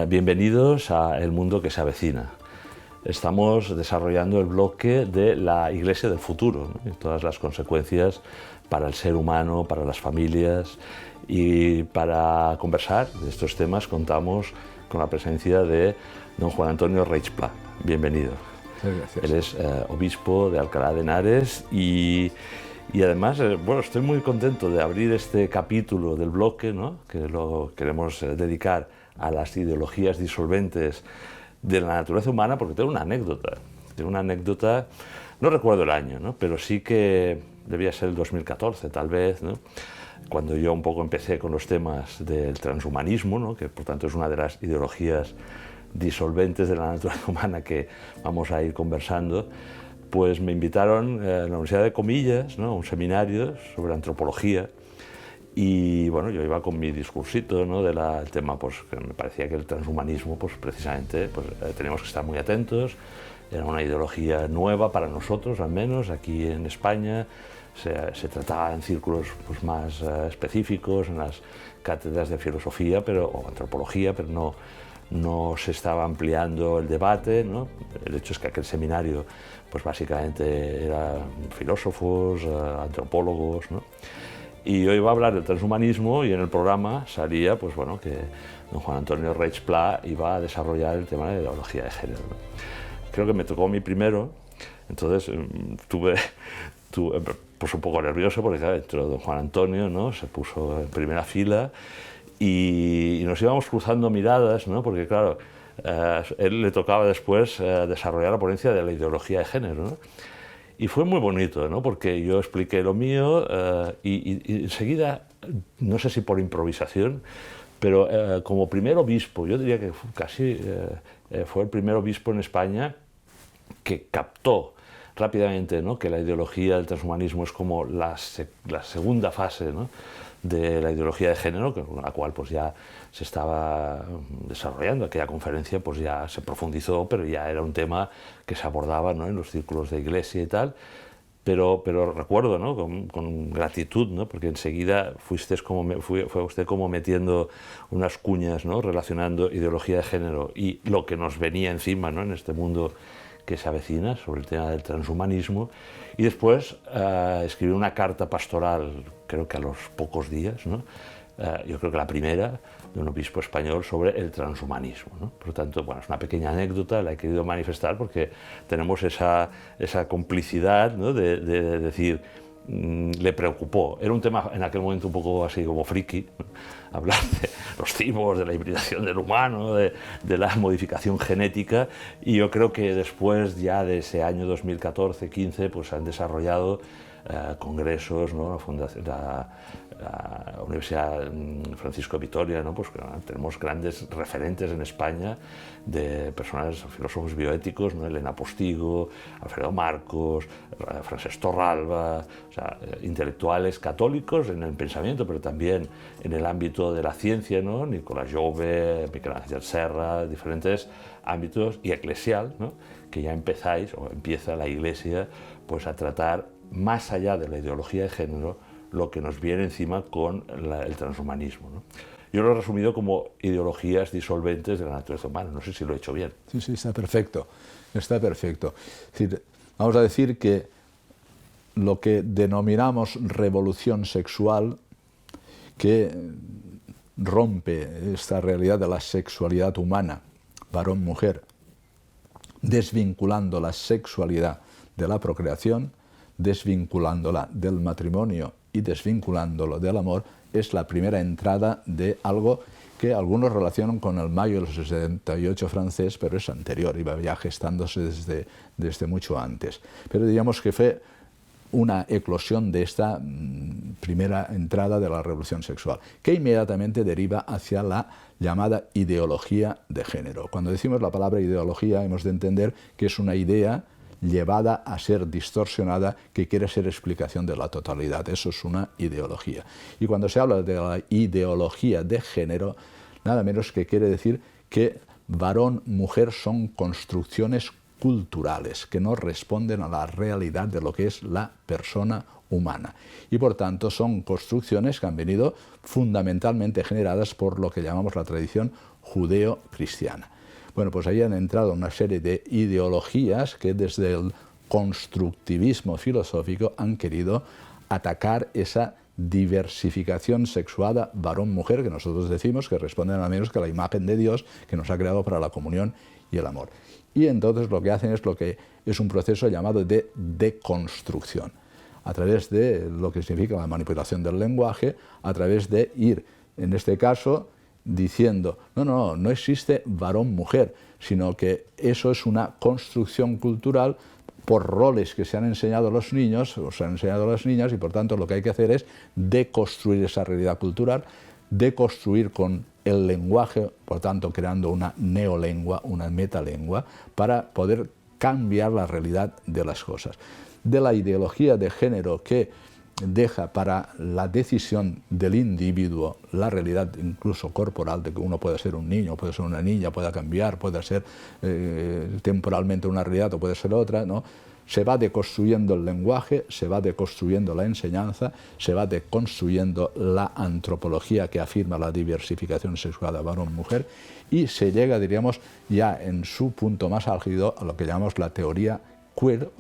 Bienvenidos a El Mundo que se avecina. Estamos desarrollando el bloque de la Iglesia del futuro, ¿no? Y todas las consecuencias para el ser humano, para las familias. Y para conversar de estos temas contamos con la presencia de don Juan Antonio Reig Pla. Bienvenido. Gracias. Él es obispo de Alcalá de Henares y además, bueno, estoy muy contento de abrir este capítulo del bloque, ¿no? Que lo queremos dedicar a las ideologías disolventes de la naturaleza humana, porque tengo una anécdota, no recuerdo el año, ¿no? Pero sí que debía ser el 2014 tal vez, ¿no? Cuando yo un poco empecé con los temas del transhumanismo, ¿no? Que por tanto es una de las ideologías disolventes de la naturaleza humana que vamos a ir conversando, pues me invitaron a la Universidad de Comillas, ¿no? A un seminario sobre antropología. Y bueno, yo iba con mi discursito, ¿no? Del tema, pues que me parecía que el transhumanismo, pues precisamente, pues teníamos que estar muy atentos. Era una ideología nueva para nosotros, al menos aquí en España. Se trataba en círculos pues, más específicos, en las cátedras de filosofía o antropología, pero no se estaba ampliando el debate, ¿no? El hecho es que aquel seminario, pues básicamente eran filósofos, antropólogos, ¿no? Y yo iba a hablar del transhumanismo y en el programa salía, pues bueno, que don Juan Antonio Reig Pla iba a desarrollar el tema de la ideología de género, ¿no? Creo que me tocó a mí primero, entonces tuve pues un poco nervioso porque claro, entró don Juan Antonio, ¿no? Se puso en primera fila y nos íbamos cruzando miradas, ¿no? Porque claro, él le tocaba después desarrollar la ponencia de la ideología de género, ¿no? Y fue muy bonito, ¿no? Porque yo expliqué lo mío y enseguida, no sé si por improvisación, pero como primer obispo, yo diría que casi fue el primer obispo en España que captó rápidamente, ¿no? Que la ideología del transhumanismo es como la segunda fase, ¿no? De la ideología de género, con la cual pues ya se estaba desarrollando. Aquella conferencia pues ya se profundizó, pero ya era un tema que se abordaba, ¿no? En los círculos de iglesia y tal. Pero recuerdo, ¿no? Con gratitud, ¿no? Porque enseguida fue usted como metiendo unas cuñas, ¿no? Relacionando ideología de género y lo que nos venía encima, ¿no? En este mundo que se avecina sobre el tema del transhumanismo. Y después escribí una carta pastoral, creo que a los pocos días, ¿no? Yo creo que la primera, de un obispo español sobre el transhumanismo, ¿no? Por lo tanto, bueno, es una pequeña anécdota, la he querido manifestar porque tenemos esa complicidad, ¿no? de decir, le preocupó. Era un tema en aquel momento un poco así como friki, ¿no? Hablar de los cibos, de la hibridación del humano, de la modificación genética, y yo creo que después ya de ese año 2014-15 pues se han desarrollado congresos, ¿no? La Universidad Francisco de Vitoria, ¿no? Pues tenemos grandes referentes en España de personas, filósofos bioéticos, ¿no? Elena Postigo, Alfredo Marcos, Francesc Torralba, o sea, intelectuales católicos en el pensamiento, pero también en el ámbito de la ciencia, ¿no? Nicolás Jove, Miquel Ángel Serra, diferentes ámbitos, y eclesial, ¿no? Que ya empieza la Iglesia pues a tratar más allá de la ideología de género lo que nos viene encima con el transhumanismo, ¿no? Yo lo he resumido como ideologías disolventes de la naturaleza humana. No sé si lo he hecho bien. Sí, sí, está perfecto. Está perfecto. Es decir, vamos a decir que lo que denominamos revolución sexual, que rompe esta realidad de la sexualidad humana, varón-mujer, desvinculando la sexualidad de la procreación, desvinculándola del matrimonio y desvinculándolo del amor, es la primera entrada de algo que algunos relacionan con el mayo del 68 francés, pero es anterior, iba ya gestándose desde mucho antes. Pero diríamos que fue una eclosión de esta primera entrada de la revolución sexual, que inmediatamente deriva hacia la llamada ideología de género. Cuando decimos la palabra ideología, hemos de entender que es una idea llevada a ser distorsionada, que quiere ser explicación de la totalidad. Eso es una ideología. Y cuando se habla de la ideología de género, nada menos que quiere decir que varón, mujer son construcciones culturales que no responden a la realidad de lo que es la persona humana. Y por tanto son construcciones que han venido fundamentalmente generadas por lo que llamamos la tradición judeo-cristiana. Bueno, pues ahí han entrado una serie de ideologías que desde el constructivismo filosófico han querido atacar esa diversificación sexuada varón-mujer que nosotros decimos que responden a menos que a la imagen de Dios que nos ha creado para la comunión y el amor. Y entonces lo que hacen es lo que es un proceso llamado de deconstrucción, a través de lo que significa la manipulación del lenguaje, a través de ir, en este caso, diciendo, no existe varón-mujer, sino que eso es una construcción cultural por roles que se han enseñado a los niños o se han enseñado a las niñas, y por tanto lo que hay que hacer es deconstruir esa realidad cultural, deconstruir con el lenguaje, por tanto creando una neolengua, una metalengua, para poder cambiar la realidad de las cosas. De la ideología de género que deja para la decisión del individuo la realidad incluso corporal, de que uno puede ser un niño, puede ser una niña, puede cambiar, puede ser temporalmente una realidad o puede ser otra, ¿no? Se va deconstruyendo el lenguaje, se va deconstruyendo la enseñanza, se va deconstruyendo la antropología que afirma la diversificación sexual de varón-mujer y se llega, diríamos, ya en su punto más álgido a lo que llamamos la teoría queer,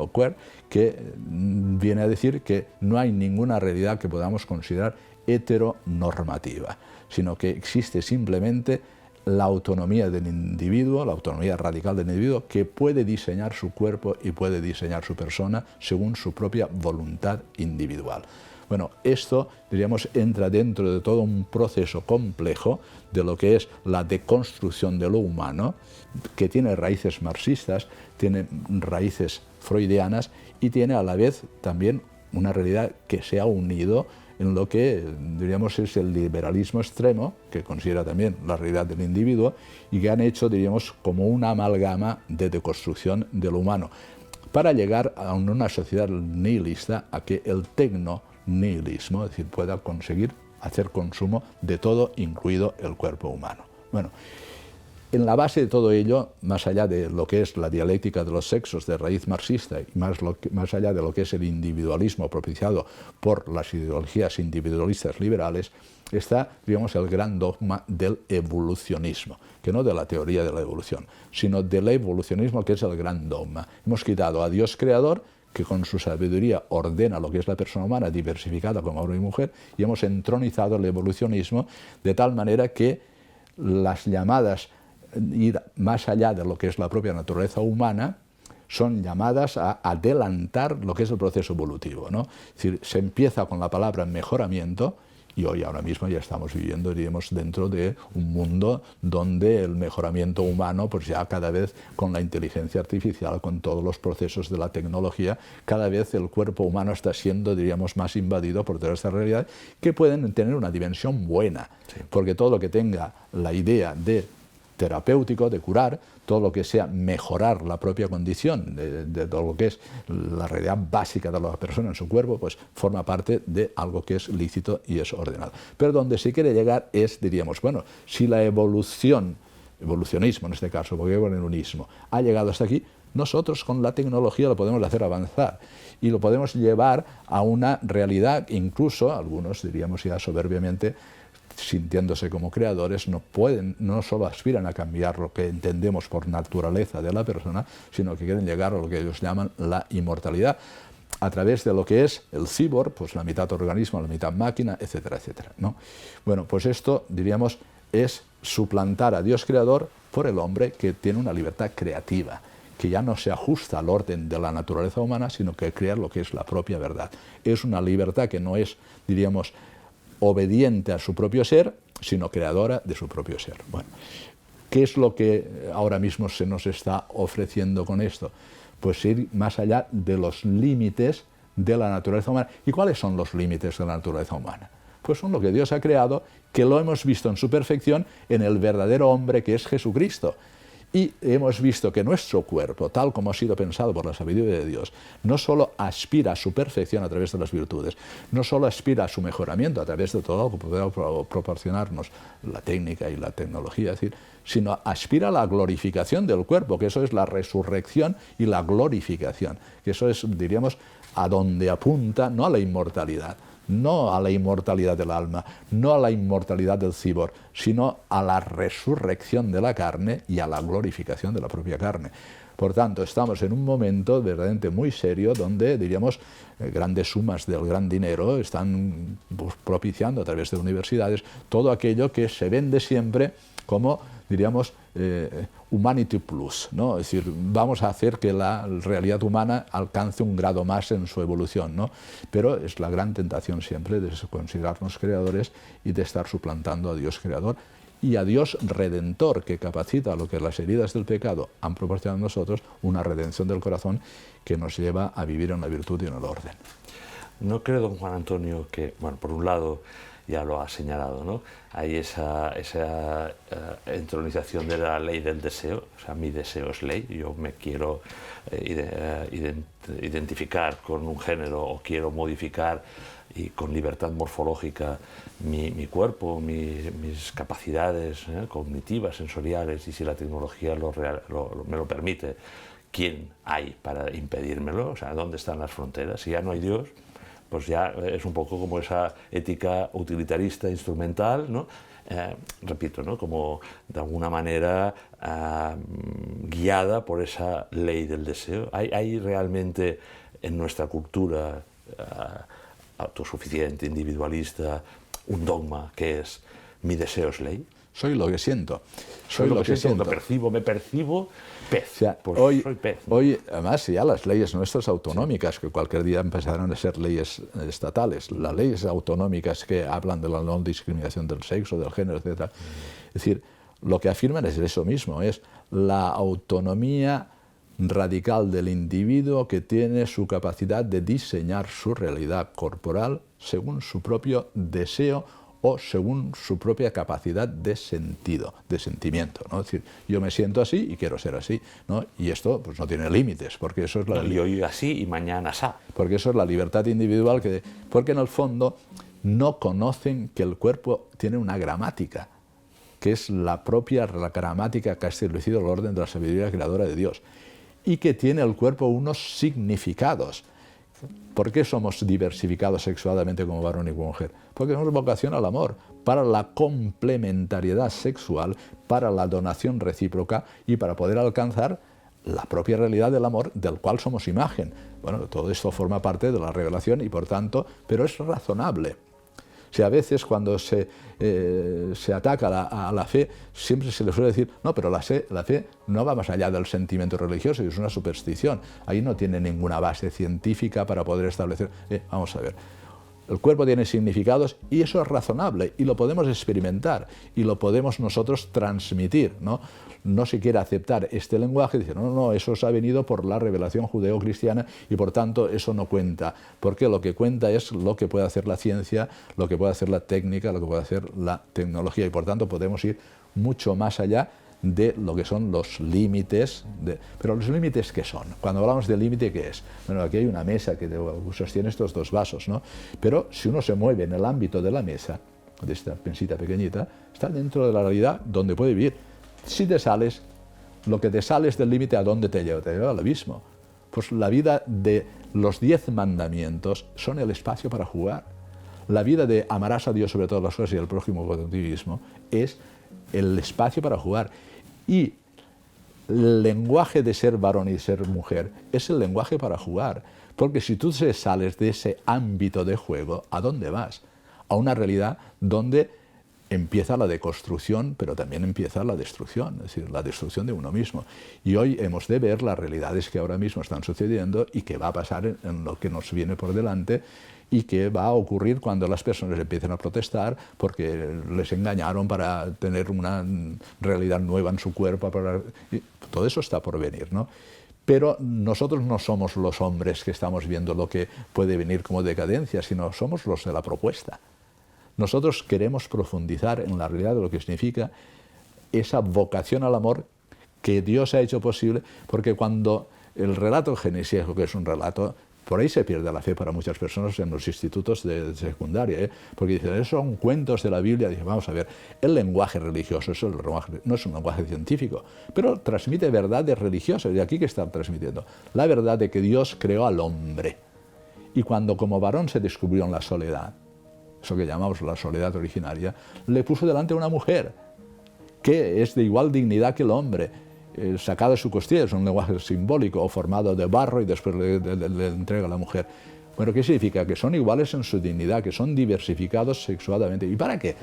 que viene a decir que no hay ninguna realidad que podamos considerar heteronormativa, sino que existe simplemente la autonomía del individuo, la autonomía radical del individuo, que puede diseñar su cuerpo y puede diseñar su persona según su propia voluntad individual. Bueno, esto, diríamos, entra dentro de todo un proceso complejo de lo que es la deconstrucción de lo humano, que tiene raíces marxistas, tiene raíces freudianas y tiene a la vez también una realidad que se ha unido en lo que, diríamos, es el liberalismo extremo, que considera también la realidad del individuo, y que han hecho, diríamos, como una amalgama de deconstrucción de lo humano, para llegar a una sociedad nihilista, a que el tecno-nihilismo, es decir, pueda conseguir hacer consumo de todo, incluido el cuerpo humano. Bueno, en la base de todo ello, más allá de lo que es la dialéctica de los sexos de raíz marxista y más allá de lo que es el individualismo propiciado por las ideologías individualistas liberales, está, digamos, el gran dogma del evolucionismo, que no de la teoría de la evolución, sino del evolucionismo, que es el gran dogma. Hemos quitado a Dios creador, que con su sabiduría ordena lo que es la persona humana diversificada como hombre y mujer, y hemos entronizado el evolucionismo de tal manera que las llamadas ir más allá de lo que es la propia naturaleza humana, son llamadas a adelantar lo que es el proceso evolutivo, ¿no? Es decir, se empieza con la palabra mejoramiento, y hoy ahora mismo ya estamos viviendo, diríamos, dentro de un mundo donde el mejoramiento humano, pues ya cada vez con la inteligencia artificial, con todos los procesos de la tecnología, cada vez el cuerpo humano está siendo, diríamos, más invadido por toda esta realidad, que pueden tener una dimensión buena, sí, porque todo lo que tenga la idea de terapéutico, de curar, todo lo que sea mejorar la propia condición de todo lo que es la realidad básica de la persona en su cuerpo, pues forma parte de algo que es lícito y es ordenado. Pero donde se quiere llegar es, diríamos, bueno, si la evolucionismo en este caso, porque el evolucionismo ha llegado hasta aquí, nosotros con la tecnología lo podemos hacer avanzar y lo podemos llevar a una realidad, incluso algunos diríamos ya soberbiamente, sintiéndose como creadores, no solo aspiran a cambiar lo que entendemos por naturaleza de la persona, sino que quieren llegar a lo que ellos llaman la inmortalidad, a través de lo que es el cyborg, pues la mitad organismo, la mitad máquina, etcétera, etcétera, ¿no? Bueno, pues esto, diríamos, es suplantar a Dios creador por el hombre que tiene una libertad creativa, que ya no se ajusta al orden de la naturaleza humana, sino que crea lo que es la propia verdad. Es una libertad que no es, diríamos, obediente a su propio ser, sino creadora de su propio ser. Bueno, ¿qué es lo que ahora mismo se nos está ofreciendo con esto? Pues ir más allá de los límites de la naturaleza humana. ¿Y cuáles son los límites de la naturaleza humana? Pues son lo que Dios ha creado, que lo hemos visto en su perfección en el verdadero hombre que es Jesucristo. Y hemos visto que nuestro cuerpo, tal como ha sido pensado por la sabiduría de Dios, no solo aspira a su perfección a través de las virtudes, no solo aspira a su mejoramiento a través de todo lo que pueda proporcionarnos la técnica y la tecnología, es decir, sino aspira a la glorificación del cuerpo, que eso es la resurrección y la glorificación, que eso es, diríamos, a donde apunta, no a la inmortalidad, no a la inmortalidad del alma, no a la inmortalidad del cibor, sino a la resurrección de la carne y a la glorificación de la propia carne. Por tanto, estamos en un momento verdaderamente muy serio donde, diríamos, grandes sumas del gran dinero están propiciando a través de universidades todo aquello que se vende siempre como, diríamos, humanity plus, ¿no? Es decir, vamos a hacer que la realidad humana alcance un grado más en su evolución, ¿no? Pero es la gran tentación siempre de considerarnos creadores y de estar suplantando a Dios creador y a Dios redentor, que capacita lo que las heridas del pecado han proporcionado a nosotros, una redención del corazón que nos lleva a vivir en la virtud y en el orden. ¿No cree don Juan Antonio que, bueno, por un lado, ya lo ha señalado, ¿no? Hay esa entronización de la ley del deseo, o sea, mi deseo es ley, yo me quiero identificar con un género o quiero modificar y con libertad morfológica mi cuerpo, mis capacidades cognitivas, sensoriales, y si la tecnología me lo permite, ¿quién hay para impedírmelo? O sea, ¿dónde están las fronteras? Si ya no hay Dios, pues ya es un poco como esa ética utilitarista instrumental, ¿no? Repito, ¿no? Como de alguna manera guiada por esa ley del deseo. ¿Hay realmente en nuestra cultura autosuficiente, individualista, un dogma que es mi deseo es ley? Soy lo que siento. Soy lo que siento. Me percibo pez. O sea, pues hoy, soy pez. Hoy, además, ya las leyes nuestras autonómicas, que cualquier día empezarán a ser leyes estatales, las leyes autonómicas que hablan de la no discriminación del sexo, del género, etc. Es decir, lo que afirman es eso mismo, es la autonomía radical del individuo que tiene su capacidad de diseñar su realidad corporal según su propio deseo o según su propia capacidad de sentido, de sentimiento, ¿no? Es decir, yo me siento así y quiero ser así, ¿no? Y esto pues no tiene límites, porque eso es la... Y hoy así y mañana así. Porque eso es la libertad individual, porque en el fondo no conocen que el cuerpo tiene una gramática, que es la gramática que ha establecido el orden de la sabiduría creadora de Dios, y que tiene el cuerpo unos significados. ¿Por qué somos diversificados sexualmente como varón y como mujer? Porque tenemos vocación al amor, para la complementariedad sexual, para la donación recíproca y para poder alcanzar la propia realidad del amor del cual somos imagen. Bueno, todo esto forma parte de la revelación y por tanto, pero es razonable. O sea, a veces cuando se ataca a la fe, siempre se le suele decir, no, pero la fe no va más allá del sentimiento religioso, es una superstición. Ahí no tiene ninguna base científica para poder establecer... vamos a ver, el cuerpo tiene significados y eso es razonable y lo podemos experimentar y lo podemos nosotros transmitir, ¿no? No se quiere aceptar este lenguaje, dice, no, eso se ha venido por la revelación judeo-cristiana y por tanto eso no cuenta, porque lo que cuenta es lo que puede hacer la ciencia, lo que puede hacer la técnica, lo que puede hacer la tecnología y por tanto podemos ir mucho más allá de lo que son los límites. Pero los límites, ¿qué son? Cuando hablamos de límite, ¿qué es? Bueno, aquí hay una mesa que sostiene estos dos vasos, ¿no? Pero si uno se mueve en el ámbito de la mesa, de esta mesita pequeñita, está dentro de la realidad donde puede vivir. Si te sales, lo que te sales del límite, ¿a dónde te lleva? Te lleva al abismo. Pues la vida de los 10 mandamientos son el espacio para jugar. La vida de amarás a Dios sobre todas las cosas y al prójimo como a ti mismo es el espacio para jugar. Y el lenguaje de ser varón y ser mujer es el lenguaje para jugar. Porque si tú te sales de ese ámbito de juego, ¿a dónde vas? A una realidad donde empieza la deconstrucción, pero también empieza la destrucción, es decir, la destrucción de uno mismo. Y hoy hemos de ver las realidades que ahora mismo están sucediendo y que va a pasar en lo que nos viene por delante y que va a ocurrir cuando las personas empiecen a protestar porque les engañaron para tener una realidad nueva en su cuerpo. Todo eso está por venir, ¿no? Pero nosotros no somos los hombres que estamos viendo lo que puede venir como decadencia, sino somos los de la propuesta. Nosotros queremos profundizar en la realidad de lo que significa esa vocación al amor que Dios ha hecho posible, porque cuando el relato genesiaco, que es un relato, por ahí se pierde la fe para muchas personas en los institutos de secundaria, porque dicen, esos son cuentos de la Biblia. Dicen, vamos a ver, el lenguaje religioso no es un lenguaje científico, pero transmite verdades religiosas, y aquí que está transmitiendo la verdad de que Dios creó al hombre Y cuando como varón se descubrió en la soledad, eso que llamamos la soledad originaria, le puso delante a una mujer que es de igual dignidad que el hombre, sacado de su costilla, es un lenguaje simbólico, o formado de barro y después le entrega a la mujer. Bueno, ¿qué significa? Que son iguales en su dignidad, que son diversificados sexualmente. ¿Y para qué?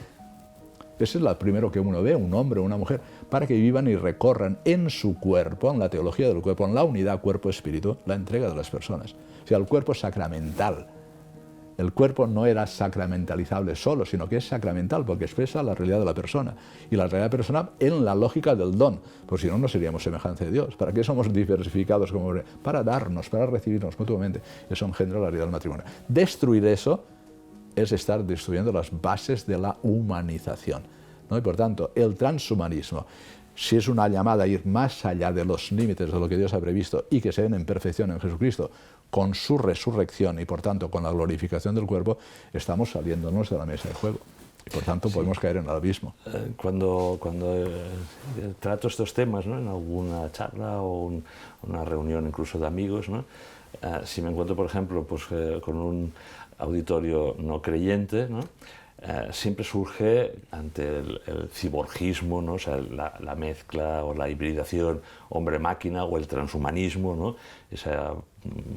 Ese es lo primero que uno ve, un hombre o una mujer, para que vivan y recorran en su cuerpo, en la teología del cuerpo, en la unidad cuerpo-espíritu, la entrega de las personas. O sea, el cuerpo es sacramental. El cuerpo no era sacramentalizable solo, sino que es sacramental porque expresa la realidad de la persona. Y la realidad de la persona en la lógica del don, porque si no, no seríamos semejanza de Dios. ¿Para qué somos diversificados como hombre? Para darnos, para recibirnos mutuamente. Eso engendra la realidad del matrimonio. Destruir eso es estar destruyendo las bases de la humanización, ¿no? Y por tanto, el transhumanismo, si es una llamada a ir más allá de los límites de lo que Dios ha previsto y que se den en perfección en Jesucristo, con su resurrección y por tanto con la glorificación del cuerpo, estamos saliéndonos de la mesa de juego. Y por tanto podemos caer en el abismo. Cuando trato estos temas, ¿no?, en alguna charla o una reunión incluso de amigos, ¿no?, si me encuentro, por ejemplo, pues, con un auditorio no creyente, ¿no?, siempre surge ante el ciborgismo, ¿no?, o sea, la mezcla o la hibridación hombre-máquina o el transhumanismo, ¿no?, esa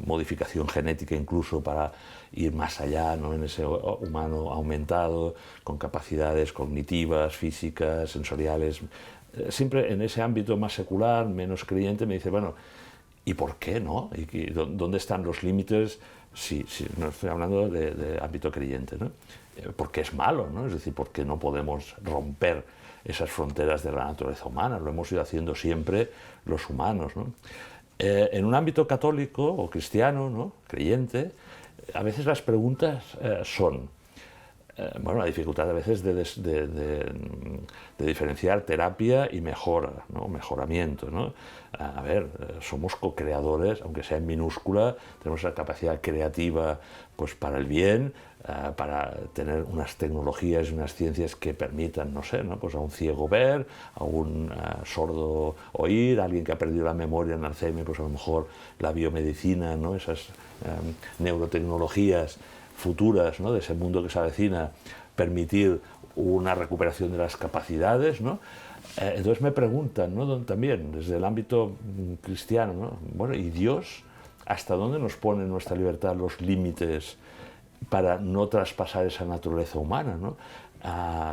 modificación genética incluso para ir más allá, ¿no?, en ese humano aumentado, con capacidades cognitivas, físicas, sensoriales. Siempre en ese ámbito más secular, menos creyente, me dice, bueno, ¿y por qué no? ¿Y dónde están los límites? Si no estoy hablando de ámbito creyente, ¿no? Porque es malo, ¿no? Es decir, porque no podemos romper esas fronteras de la naturaleza humana, lo hemos ido haciendo siempre los humanos, ¿no? En un ámbito católico o cristiano, ¿no?, creyente, a veces las preguntas son, bueno, la dificultad a veces de diferenciar terapia y mejora, ¿no?, mejoramiento, ¿no? A ver, somos co-creadores, aunque sea en minúscula, tenemos la capacidad creativa, pues, para el bien, para tener unas tecnologías y unas ciencias que permitan, no sé, ¿no?, pues a un ciego ver, a un sordo oír, a alguien que ha perdido la memoria en Alzheimer, pues a lo mejor la biomedicina, ¿no?, esas neurotecnologías futuras, ¿no?, de ese mundo que se avecina, permitir una recuperación de las capacidades, ¿no? Entonces me preguntan, ¿no?, también desde el ámbito cristiano, ¿no?, bueno, ¿y Dios hasta dónde nos pone nuestra libertad los límites para no traspasar esa naturaleza humana, ¿no?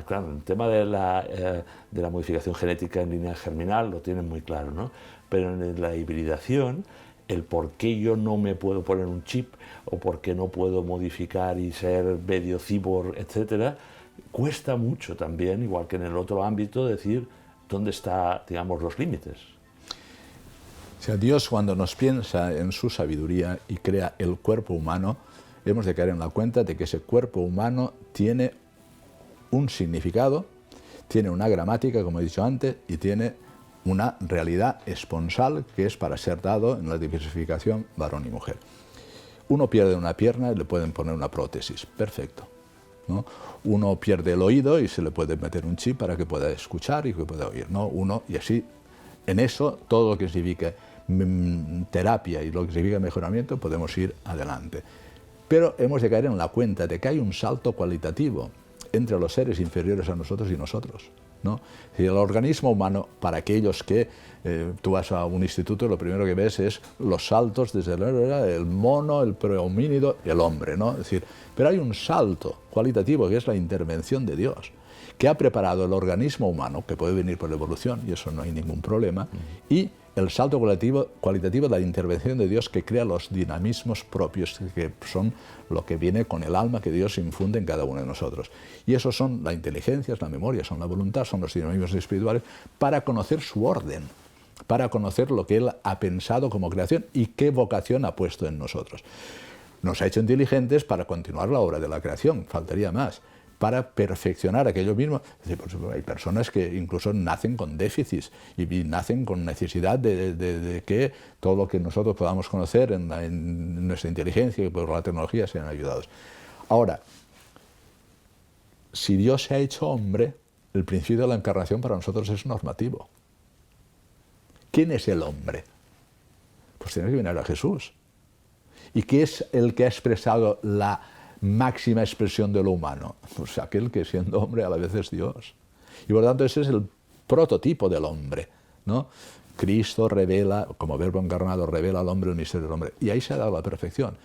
Claro, el tema de la modificación genética en línea germinal lo tienen muy claro, ¿no? Pero en la hibridación, el por qué yo no me puedo poner un chip o por qué no puedo modificar y ser medio cyborg, etcétera, cuesta mucho también, igual que en el otro ámbito, decir dónde están, digamos, los límites. O sea, Dios, cuando nos piensa en su sabiduría y crea el cuerpo humano, hemos de caer en la cuenta de que ese cuerpo humano tiene un significado, tiene una gramática, como he dicho antes, y tiene una realidad esponsal que es para ser dado en la diversificación varón y mujer. Uno pierde una pierna y le pueden poner una prótesis, perfecto, ¿no? Uno pierde el oído y se le puede meter un chip para que pueda escuchar y que pueda oír, ¿no? Y así, en eso, todo lo que significa terapia y lo que significa mejoramiento, podemos ir adelante. Pero hemos de caer en la cuenta de que hay un salto cualitativo entre los seres inferiores a nosotros y nosotros, ¿no? Y el organismo humano, para aquellos que tú vas a un instituto, lo primero que ves es los saltos desde el mono, el prehomínido y el hombre, ¿no? Es decir, pero hay un salto cualitativo que es la intervención de Dios, que ha preparado el organismo humano, que puede venir por evolución, y eso no hay ningún problema, y el salto cualitativo de la intervención de Dios que crea los dinamismos propios, que son lo que viene con el alma que Dios infunde en cada uno de nosotros. Y esos son la inteligencia, es la memoria, son la voluntad, son los dinamismos espirituales para conocer su orden, para conocer lo que Él ha pensado como creación y qué vocación ha puesto en nosotros. Nos ha hecho inteligentes para continuar la obra de la creación, faltaría más, para perfeccionar aquello mismo. Es decir, pues hay personas que incluso nacen con déficits y nacen con necesidad de que todo lo que nosotros podamos conocer en nuestra inteligencia y por la tecnología sean ayudados. Ahora, si Dios se ha hecho hombre, el principio de la encarnación para nosotros es normativo. ¿Quién es el hombre? Pues tiene que venir a Jesús. ¿Y qué es el que ha expresado la máxima expresión de lo humano? Pues aquel que siendo hombre a la vez es Dios. Y por tanto ese es el prototipo del hombre, ¿no? Cristo revela, como verbo encarnado, revela al hombre el misterio del hombre. Y ahí se ha dado la perfección.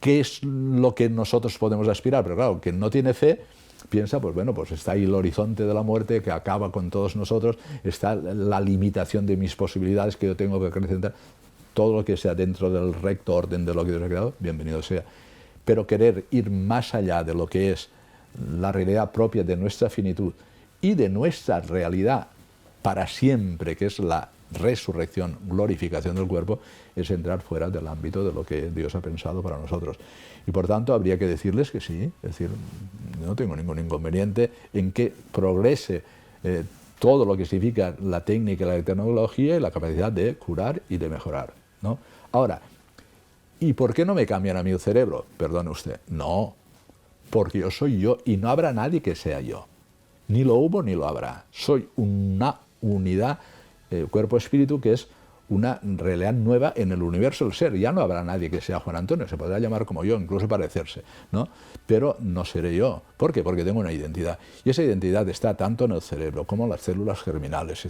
¿Qué es lo que nosotros podemos aspirar? Pero claro, quien no tiene fe piensa, pues bueno, pues está ahí el horizonte de la muerte que acaba con todos nosotros, está la limitación de mis posibilidades que yo tengo que acrecentar. Todo lo que sea dentro del recto orden de lo que Dios ha creado, bienvenido sea. Pero querer ir más allá de lo que es la realidad propia de nuestra finitud y de nuestra realidad para siempre, que es la resurrección, glorificación del cuerpo, es entrar fuera del ámbito de lo que Dios ha pensado para nosotros. Y por tanto habría que decirles que sí, es decir, no tengo ningún inconveniente en que progrese todo lo que significa la técnica y la tecnología y la capacidad de curar y de mejorar, ¿no? Ahora, ¿y por qué no me cambian a mí el cerebro? Perdone usted, no, porque yo soy yo y no habrá nadie que sea yo. Ni lo hubo ni lo habrá. Soy una unidad, cuerpo-espíritu, que es una realidad nueva en el universo del ser. Ya no habrá nadie que sea Juan Antonio, se podrá llamar como yo, incluso parecerse, ¿no? Pero no seré yo. ¿Por qué? Porque tengo una identidad. Y esa identidad está tanto en el cerebro como en las células germinales.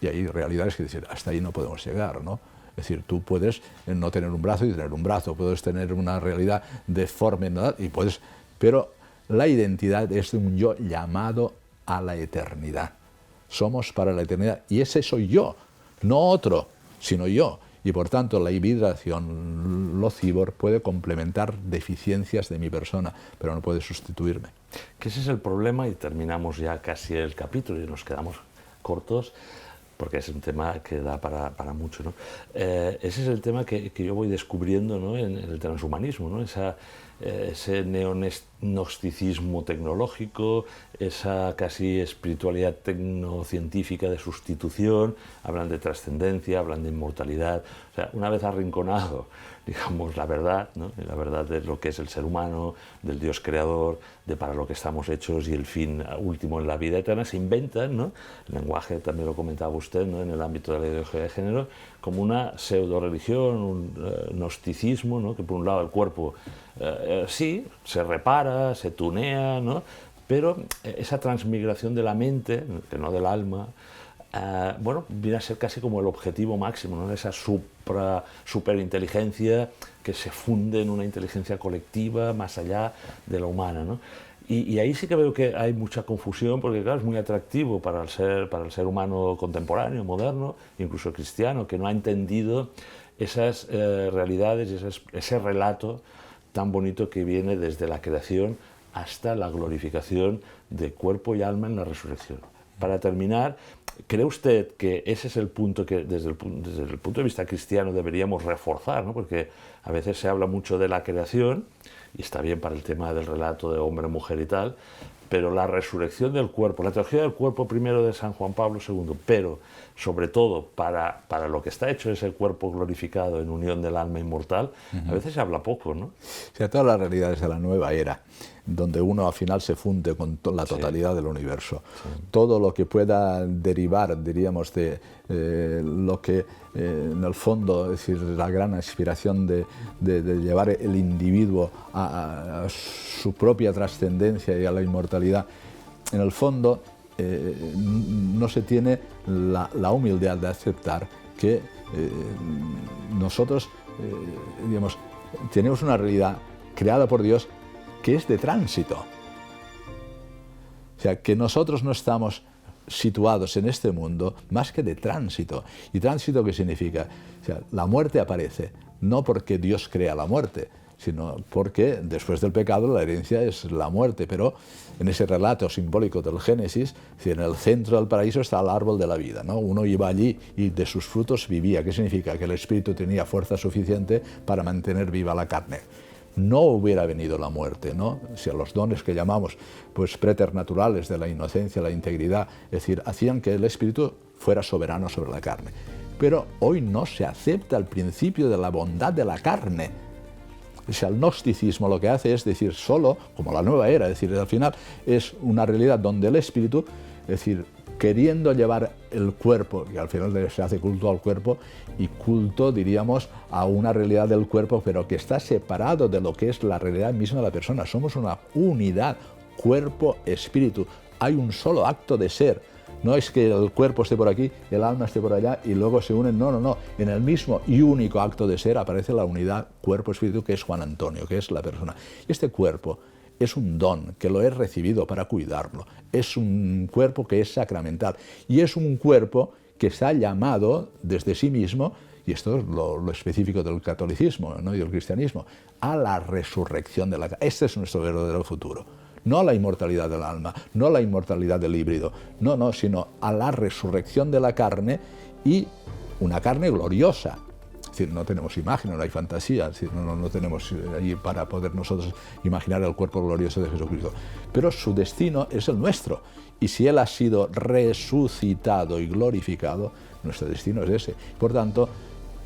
Y hay realidades que decir, hasta ahí no podemos llegar, ¿no? Es decir, tú puedes no tener un brazo y tener un brazo, puedes tener una realidad deforme, ¿no? Y puedes, pero la identidad es un yo llamado a la eternidad. Somos para la eternidad. Y ese soy yo, no otro, sino yo. Y por tanto la hibridación, lo cibor, puede complementar deficiencias de mi persona, pero no puede sustituirme. Que ese es el problema, y terminamos ya casi el capítulo y nos quedamos cortos, porque es un tema que da para mucho, ¿no? Ese es el tema que yo voy descubriendo, ¿no?, en el transhumanismo, ¿no? Ese neognosticismo tecnológico, esa casi espiritualidad tecnocientífica de sustitución, hablan de trascendencia, hablan de inmortalidad. O sea, una vez arrinconado, digamos, la verdad, ¿no?, la verdad de lo que es el ser humano, del Dios creador, de para lo que estamos hechos y el fin último en la vida eterna, se inventan, ¿no?, el lenguaje, también lo comentaba usted, ¿no?, en el ámbito de la ideología de género, como una pseudo-religión, un gnosticismo, ¿no?, que por un lado el cuerpo sí, se repara, se tunea, ¿no?, pero esa transmigración de la mente, que no del alma, bueno, viene a ser casi como el objetivo máximo, ¿no?, esa superinteligencia que se funde en una inteligencia colectiva más allá de la humana, ¿no? Y ahí sí que veo que hay mucha confusión, porque claro, es muy atractivo para el ser humano contemporáneo, moderno, incluso cristiano, que no ha entendido esas realidades y ese relato tan bonito que viene desde la creación hasta la glorificación de cuerpo y alma en la resurrección. Para terminar, ¿cree usted que ese es el punto que desde el punto de vista cristiano deberíamos reforzar, ¿no? Porque a veces se habla mucho de la creación, y está bien para el tema del relato de hombre, mujer y tal, pero la resurrección del cuerpo, la teología del cuerpo primero de San Juan Pablo II, pero sobre todo para lo que está hecho ese cuerpo glorificado en unión del alma inmortal, a veces se habla poco, ¿no? O sea, todas las realidades de la nueva era, donde uno al final se funde con la totalidad del universo. Sí. Todo lo que pueda derivar, diríamos, de lo que en el fondo, es decir, la gran aspiración de llevar el individuo a su propia trascendencia y a la inmortalidad, en el fondo no se tiene la humildad de aceptar que nosotros, digamos, tenemos una realidad creada por Dios que es de tránsito. O sea, que nosotros no estamos situados en este mundo más que de tránsito. ¿Y tránsito qué significa? O sea, la muerte aparece, no porque Dios crea la muerte, sino porque después del pecado la herencia es la muerte, pero en ese relato simbólico del Génesis, en el centro del paraíso está el árbol de la vida, ¿no? Uno iba allí y de sus frutos vivía. ¿Qué significa? Que el espíritu tenía fuerza suficiente para mantener viva la carne. No hubiera venido la muerte, ¿no? Si a los dones que llamamos pues preternaturales de la inocencia, la integridad, es decir, hacían que el espíritu fuera soberano sobre la carne. Pero hoy no se acepta el principio de la bondad de la carne. O sea, el gnosticismo lo que hace es decir solo, como la nueva era, es decir, al final es una realidad donde el espíritu, es decir, queriendo llevar el cuerpo, que al final se hace culto al cuerpo, y culto, diríamos, a una realidad del cuerpo, pero que está separado de lo que es la realidad misma de la persona. Somos una unidad, cuerpo-espíritu. Hay un solo acto de ser. No es que el cuerpo esté por aquí, el alma esté por allá y luego se unen. No, no, no. En el mismo y único acto de ser aparece la unidad cuerpo-espíritu, que es Juan Antonio, que es la persona. Y este cuerpo es un don que lo he recibido para cuidarlo. Es un cuerpo que es sacramental. Y es un cuerpo que está llamado desde sí mismo, y esto es lo específico del catolicismo, ¿no?, y del cristianismo, a la resurrección de la carne. Este es nuestro verdadero futuro. No a la inmortalidad del alma, no a la inmortalidad del híbrido, no, no, sino a la resurrección de la carne, y una carne gloriosa. Es decir, no tenemos imagen, no hay fantasía, es decir, no tenemos allí para poder nosotros imaginar el cuerpo glorioso de Jesucristo. Pero su destino es el nuestro. Y si Él ha sido resucitado y glorificado, nuestro destino es ese. Por tanto,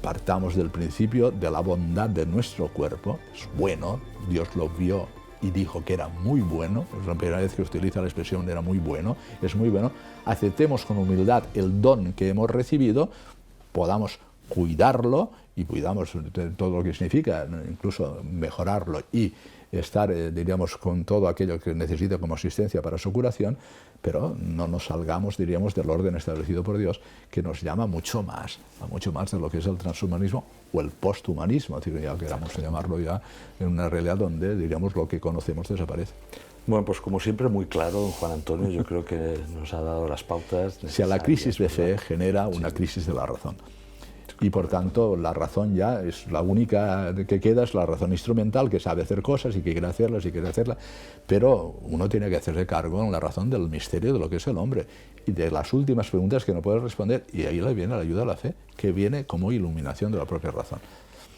partamos del principio de la bondad de nuestro cuerpo. Es bueno, Dios lo vio y dijo que era muy bueno. Es la primera vez que utiliza la expresión era muy bueno, es muy bueno. Aceptemos con humildad el don que hemos recibido, podamos cuidarlo y cuidamos todo lo que significa, incluso mejorarlo y estar, diríamos, con todo aquello que necesita como asistencia para su curación, pero no nos salgamos, diríamos, del orden establecido por Dios, que nos llama mucho más de lo que es el transhumanismo o el posthumanismo, es decir, ya queramos llamarlo ya, en una realidad donde, diríamos, lo que conocemos desaparece. Bueno, pues como siempre, muy claro, don Juan Antonio, yo creo que nos ha dado las pautas necesarias. Si a la crisis de fe genera una crisis de la razón. Y por tanto, la razón ya es la única que queda, es la razón instrumental, que sabe hacer cosas y que quiere hacerlas y quiere hacerlas, pero uno tiene que hacerse cargo en la razón del misterio de lo que es el hombre y de las últimas preguntas que no puede responder, y ahí le viene la ayuda a la fe, que viene como iluminación de la propia razón.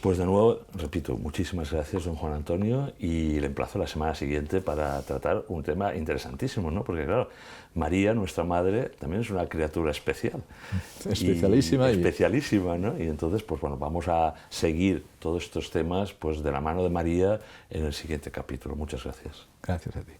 Pues de nuevo, repito, muchísimas gracias, don Juan Antonio, y le emplazo la semana siguiente para tratar un tema interesantísimo, ¿no? Porque claro, María, nuestra madre, también es una criatura especial. Especialísima. Especialísima, ¿no? Y entonces, pues bueno, vamos a seguir todos estos temas pues de la mano de María en el siguiente capítulo. Muchas gracias. Gracias a ti.